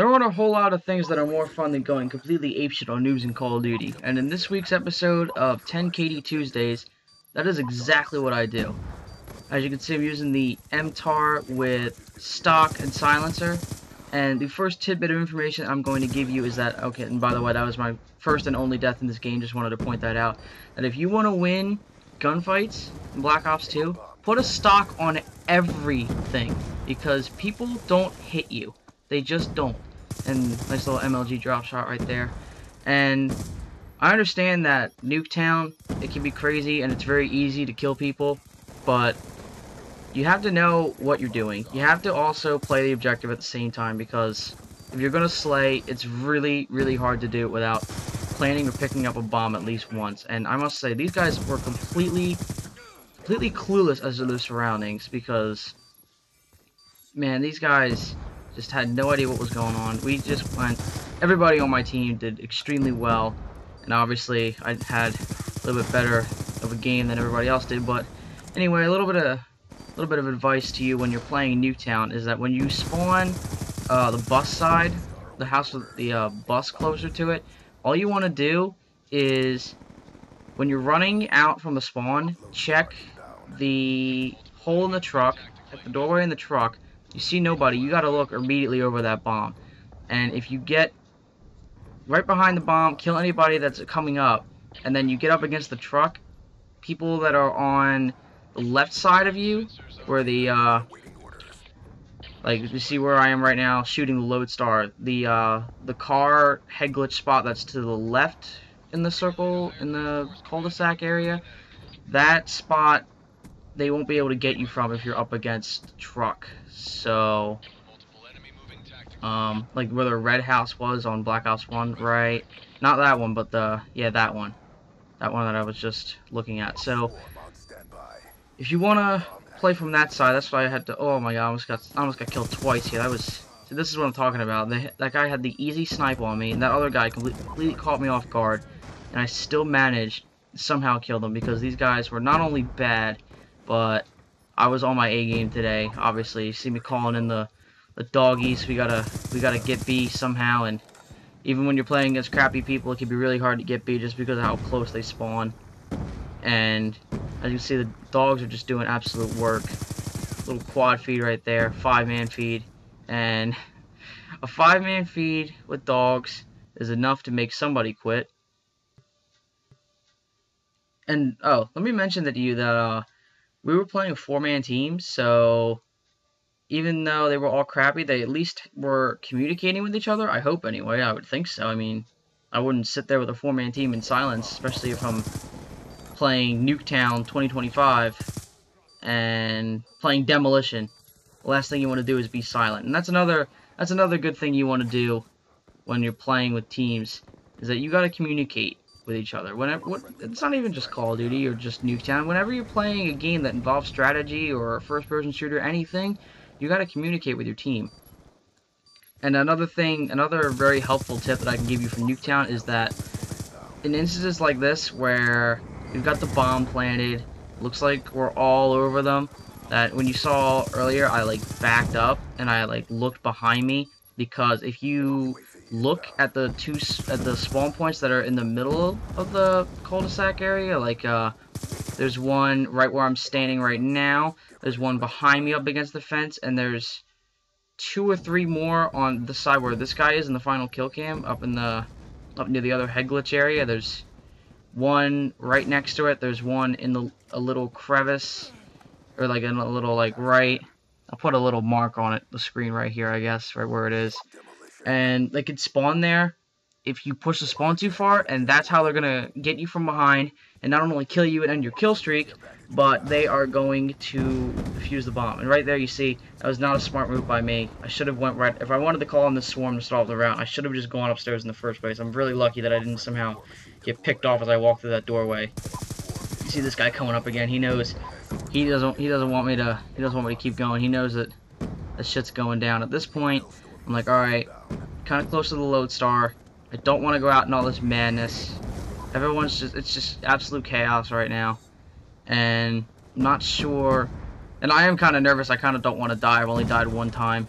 There aren't a whole lot of things that are more fun than going completely apeshit on noobs in Call of Duty, and in this week's episode of 10KD Tuesdays, that is exactly what I do. As you can see, I'm using the MTAR with stock and silencer, and the first tidbit of information I'm going to give you is that, okay, and by the way, that was my first and only death in this game, just wanted to point that out, that if you want to win gunfights in Black Ops 2, put a stock on everything, because people don't hit you. They just don't. And nice little MLG drop shot right there. And I understand that Nuketown, it can be crazy and it's very easy to kill people, but you have to know what you're doing. You have to also play the objective at the same time, because if you're gonna slay, it's really, really hard to do it without planning or picking up a bomb at least once. And I must say, these guys were completely clueless as to their surroundings, because, man, these guys just had no idea what was going on. We just went, everybody on my team did extremely well, and obviously I had a little bit better of a game than everybody else did. But anyway, a little bit of advice to you when you're playing Nuketown is that when you spawn the bus side, the house with the bus closer to it, all you want to do is, when you're running out from the spawn, check the hole in the truck, at the doorway in the truck. You see nobody, you gotta look immediately over that bomb. And if you get right behind the bomb, kill anybody that's coming up, and then you get up against the truck, people that are on the left side of you, where the, like, you see where I am right now, shooting the lodestar, the car head glitch spot that's to the left in the circle, in the cul-de-sac area, that spot they won't be able to get you from if you're up against the truck. So, like where the red house was on Black Ops 1, right? Not that one, but yeah, that one. That one that I was just looking at. So, if you want to play from that side, that's why I had to, oh my god, I almost got killed twice here. That was, see, this is what I'm talking about. That guy had the easy snipe on me, and that other guy completely caught me off guard, and I still managed to somehow kill them, because these guys were not only bad, but I was on my A game today. Obviously, you see me calling in the doggies. We gotta get B somehow, and even when you're playing against crappy people, it can be really hard to get B just because of how close they spawn. And as you can see, the dogs are just doing absolute work. Little quad feed right there, 5-man feed, and a 5-man feed with dogs is enough to make somebody quit. And oh, let me mention that to you that we were playing a 4-man team, so even though they were all crappy, they at least were communicating with each other. I hope, anyway. I would think so. I mean, I wouldn't sit there with a 4-man team in silence, especially if I'm playing Nuketown 2025 and playing Demolition. The last thing you want to do is be silent. And that's another good thing you want to do when you're playing with teams, is that you got to communicate with each other. It's not even just Call of Duty or just Nuketown. Whenever you're playing a game that involves strategy or a first-person shooter, anything, you got to communicate with your team. And another very helpful tip that I can give you from Nuketown is that in instances like this where you've got the bomb planted, looks like we're all over them, that when you saw earlier, I like backed up and I like looked behind me, because if you look at the spawn points that are in the middle of the cul-de-sac area, like there's one right where I'm standing right now, there's one behind me up against the fence, and there's 2 or 3 more on the side where this guy is in the final kill cam, up near the other head glitch area. There's one right next to it, there's one in a little crevice, or like in a little like right, I'll put a little mark on it, the screen right here, I guess, right where it is. And they could spawn there if you push the spawn too far, and that's how they're gonna get you from behind and not only kill you and end your kill streak, but they are going to defuse the bomb. And right there you see, that was not a smart move by me. I should have went right, if I wanted to call on this swarm to stall the route, I should have just gone upstairs in the first place. I'm really lucky that I didn't somehow get picked off as I walked through that doorway. You see this guy coming up again. He knows he doesn't want me to keep going. He knows that this shit's going down. At this point, I'm like, alright, kind of close to the lodestar. I don't want to go out in all this madness. It's just absolute chaos right now. And I'm not sure, and I am kind of nervous. I kind of don't want to die. I've only died one time.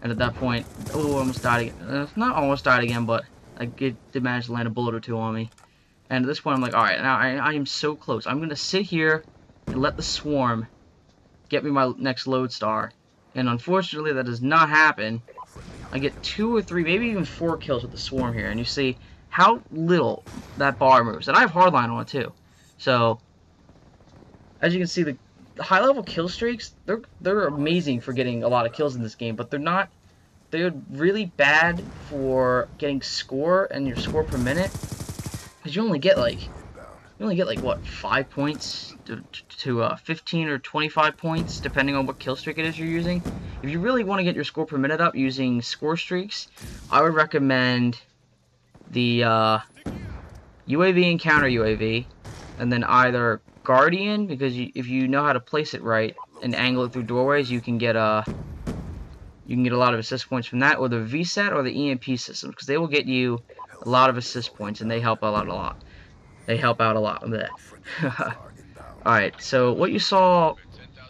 And at that point, oh, I almost died again. Not almost died again, but I did manage to land a bullet or two on me. And at this point, I'm like, alright, now I am so close. I'm going to sit here and let the swarm get me my next lodestar. And unfortunately, that does not happen. I get 2 or 3, maybe even 4 kills with the swarm here. And you see how little that bar moves. And I have hardline on it too. So, as you can see, the high-level kill streaks, they're amazing for getting a lot of kills in this game. But they're really bad for getting score and your score per minute. Because you only get like what, 5 points to 15 or 25 points, depending on what kill streak it is you're using. If you really want to get your score per minute up using score streaks, I would recommend the UAV and counter UAV, and then Guardian, because if you know how to place it right and angle it through doorways, you can get a lot of assist points from that, or the VSAT or the EMP system, because they will get you a lot of assist points, and they help out a lot. They help out a lot with that. Alright, so what you saw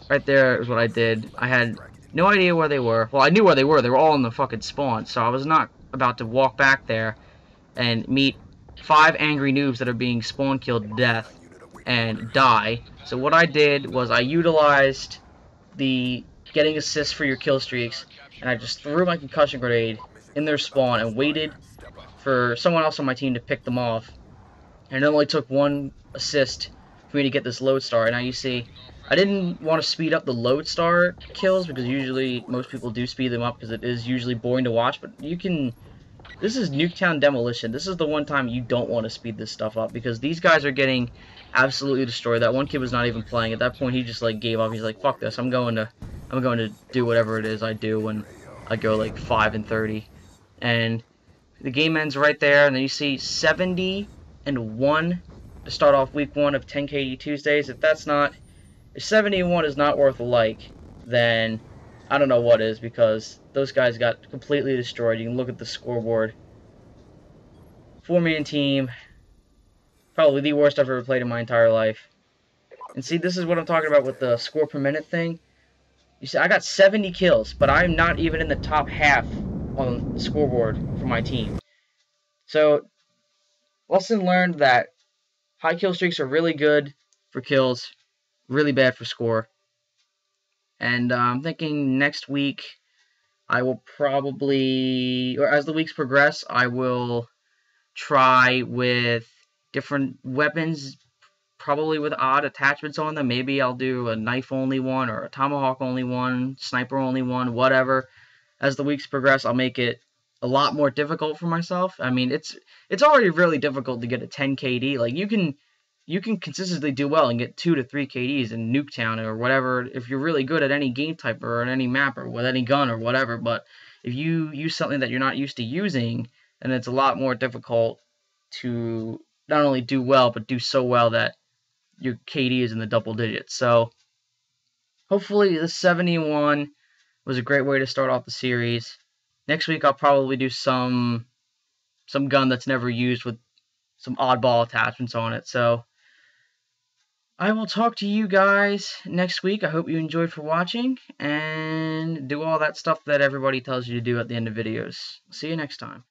right there is what I did. I had no idea where they were. Well, I knew where they were. They were all in the fucking spawn, so I was not about to walk back there and meet 5 angry noobs that are being spawn killed to death and die. So what I did was I utilized the getting assists for your kill streaks, and I just threw my concussion grenade in their spawn and waited for someone else on my team to pick them off. And it only took 1 assist for me to get this lodestar. And now you see, I didn't want to speed up the lodestar kills, because usually most people do speed them up because it is usually boring to watch. But you can, this is Nuketown Demolition. This is the one time you don't want to speed this stuff up, because these guys are getting absolutely destroyed. That one kid was not even playing. At that point, he just like gave up. He's like, fuck this. I'm going to do whatever it is I do when I go like 5 and 30. And the game ends right there. And then you see 70 and 1 to start off week 1 of 10 KD Tuesdays. If 71 is not worth a like, then I don't know what is, because those guys got completely destroyed. You can look at the scoreboard. 4-man team. Probably the worst I've ever played in my entire life. And see, this is what I'm talking about with the score per minute thing. You see, I got 70 kills, but I'm not even in the top half on the scoreboard for my team. So, lesson learned that high kill streaks are really good for kills, really bad for score. And I'm thinking next week I will probably, or as the weeks progress, I will try with different weapons, probably with odd attachments on them. Maybe I'll do a knife only one, or a tomahawk only one, sniper only one, whatever. As the weeks progress, I'll make it a lot more difficult for myself. I mean, it's already really difficult to get a 10 KD. Like, you can consistently do well and get 2 to 3 KDs in Nuketown or whatever if you're really good at any game type or on any map or with any gun or whatever. But if you use something that you're not used to using, then it's a lot more difficult to not only do well, but do so well that your KD is in the double digits. So hopefully the 71 was a great way to start off the series. Next week I'll probably do some gun that's never used with some oddball attachments on it. So I will talk to you guys next week. I hope you enjoyed for watching, and do all that stuff that everybody tells you to do at the end of videos. See you next time.